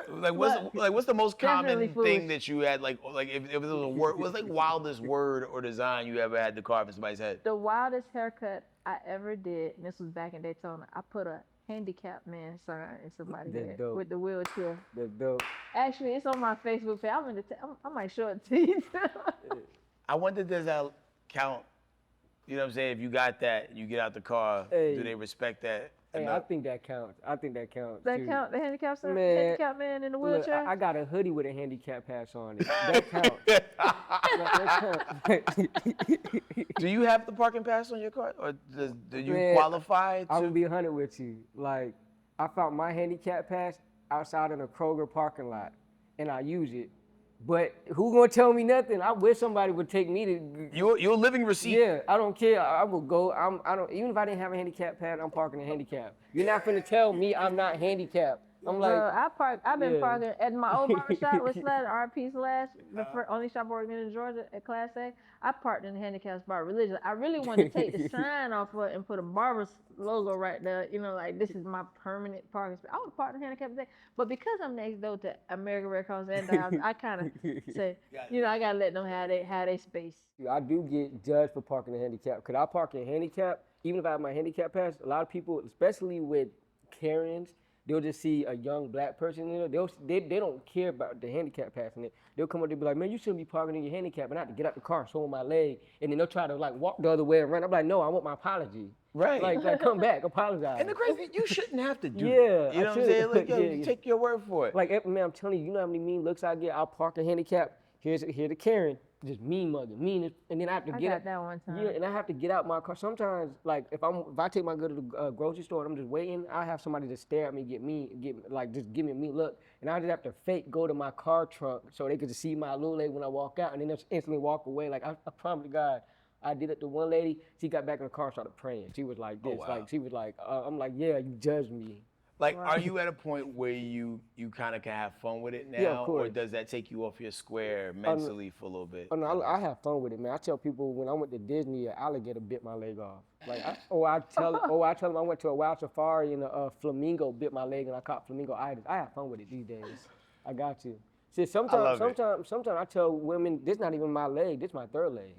What's the most common Definitely thing foolish. that you had if it was a word, what's like wildest word or design you ever had to carve in somebody's head? The wildest haircut I ever did, and this was back in Daytona. I put a handicapped man sign in somebody's That's head dope. with the wheelchair. That's dope. Actually, it's on my Facebook page. I might show it to you. I wonder does that count? You know what I'm saying? If you got that, you get out the car, Hey. do they respect that? Hey, enough? I think that counts. That too. count the handicapped Man, man in the Look, wheelchair. I got a hoodie with a handicap patch on it. That counts. That counts. Do you have the parking pass on your car, or do you Man, qualify I'm to? gonna be 100 with you. Like, I found my handicap pass outside in a Kroger parking lot, and I use it. But who gonna tell me nothing? I wish somebody would take me to. You're a living receipt. Yeah, I don't care. I will go. I don't. Even if I didn't have a handicap pad, I'm parking a handicap. You're not finna tell me I'm not handicapped. I'm like, I've been yeah. parking at my old barbershop with Slash, RP Slash, only shop working in Georgia at Class A. I parked in the handicap spot religiously. I really wanted to take the sign off of it and put a Barber's logo right there. You know, like this is my permanent parking spot. I would park in the handicap today, but because I'm next door to American Red Cross and the house, I kind of say, you know, I gotta let them have their space. I do get judged for parking a handicap. Could I park in handicap? Even if I have my handicap pass, a lot of people, especially with Karens, they'll just see a young black person in there. They don't care about the handicap pass in it. They'll come up and be like, man, you shouldn't be parking in your handicap. And I have to get out the car and show them my leg. And then they'll try to like walk the other way and run. I'm like, no, I want my apology. Right. Like come back, apologize. And the crazy thing, you shouldn't have to do Yeah, that. You know I what I'm saying? should. Like, yo, Yeah, you yeah. take your word for it. Like, man, I'm telling you, you know how many mean looks I get? I'll park a handicap. Here's the Karen, just mean mugging, mean, and then I have to I get got out. that one time. Yeah, and I have to get out my car. Sometimes, like if I take my girl to the grocery store and I'm just waiting, I have somebody just stare at me, just give me a mean look, and I just have to fake go to my car trunk so they could just see my little leg when I walk out, and then just instantly walk away. Like I promise to God, I did it to one lady. She got back in the car and started praying. She was like this. wow. Like she was like, I'm like, yeah, you judged me. Like, are you at a point where you kind of can have fun with it now, Yeah, of course. or does that take you off your square mentally for a little bit? Oh no, I have fun with it, man. I tell people when I went to Disney, an alligator bit my leg off. Like, I tell them I went to a wild safari and a flamingo bit my leg and I caught flamingo-itis. I have fun with it these days. I got you. See, sometimes I tell women, this not even my leg, this my third leg.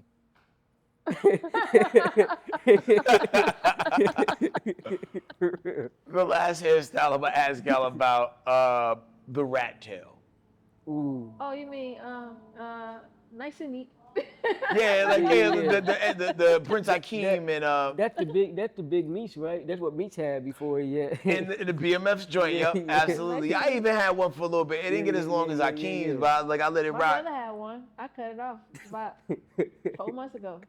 The last hairstyle I'm gonna ask y'all about the rat tail. Ooh. Oh, you mean nice and neat? Yeah, like the Prince Hakeem and That's the big Meech, right? That's what Meech had before, yeah. in the BMF's joint. Yep, Yeah. absolutely. I even had one for a little bit. It didn't get as long as Hakeem's, but I let it My rock. brother had one. I cut it off about 4 months ago.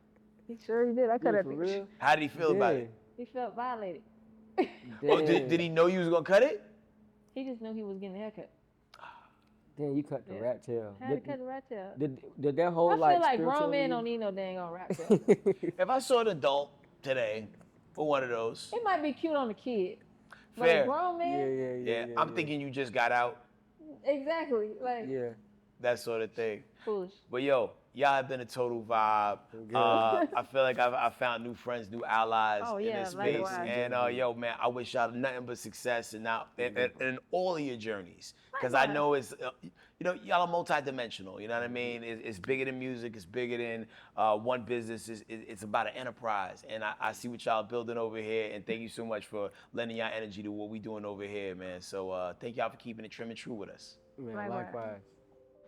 He sure did. I cut Yeah, it. for real? How did he feel about it? He felt violated. Oh, did he know you was gonna cut it? He just knew he was getting a haircut. Then you cut the rat tail. I had to cut the rat tail. Did that whole I feel like spiritual grown men need- don't need no dang on rat tail. If I saw an adult today for one of those, It might be cute on the kid, but fair. a grown man, Yeah, I'm thinking you just got out, exactly, like Yeah. that sort of thing. foolish. But yo, y'all have been a total vibe. I feel like I found new friends, new allies Oh, in yeah, this space. likewise. And yo, man, I wish y'all nothing but success in all of your journeys. Because I Likewise. know it's, y'all are multidimensional. You know what I mean? It's bigger than music. It's bigger than one business. It's about an enterprise. And I see what y'all building over here. And thank you so much for lending y'all energy to what we doing over here, man. So thank y'all for keeping it trim and true with us. Man, Likewise. likewise.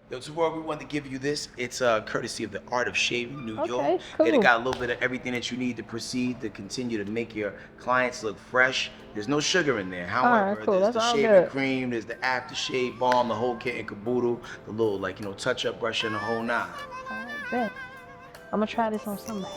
Yo, Tarvoria, we wanted to give you this. It's courtesy of the Art of Shaving, New Okay, York. cool. And it got a little bit of everything that you need to proceed to continue to make your clients look fresh. There's no sugar in there. However, cool. there's That's the all shaving good. cream, there's the aftershave balm, the whole kit and caboodle, the little touch-up brush and the whole nine. All right, bet. I'm gonna try this on somebody.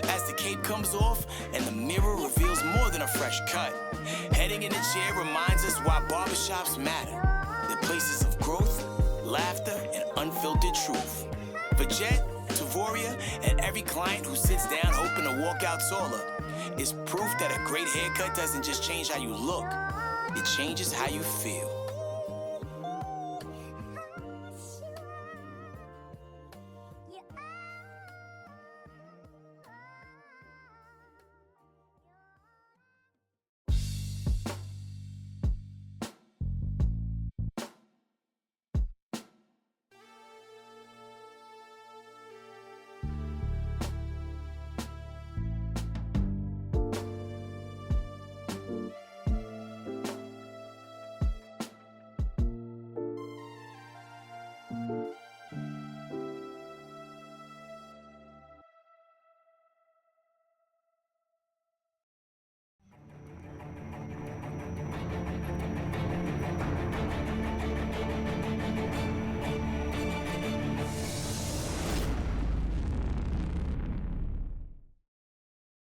As the cape comes off and the mirror reveals more than a fresh cut, heading in the chair reminds us why barbershops matter. They're places of growth, laughter, and unfiltered truth. For Jet, Tarvoria, and every client who sits down hoping to walk out taller, is proof that a great haircut doesn't just change how you look, it changes how you feel.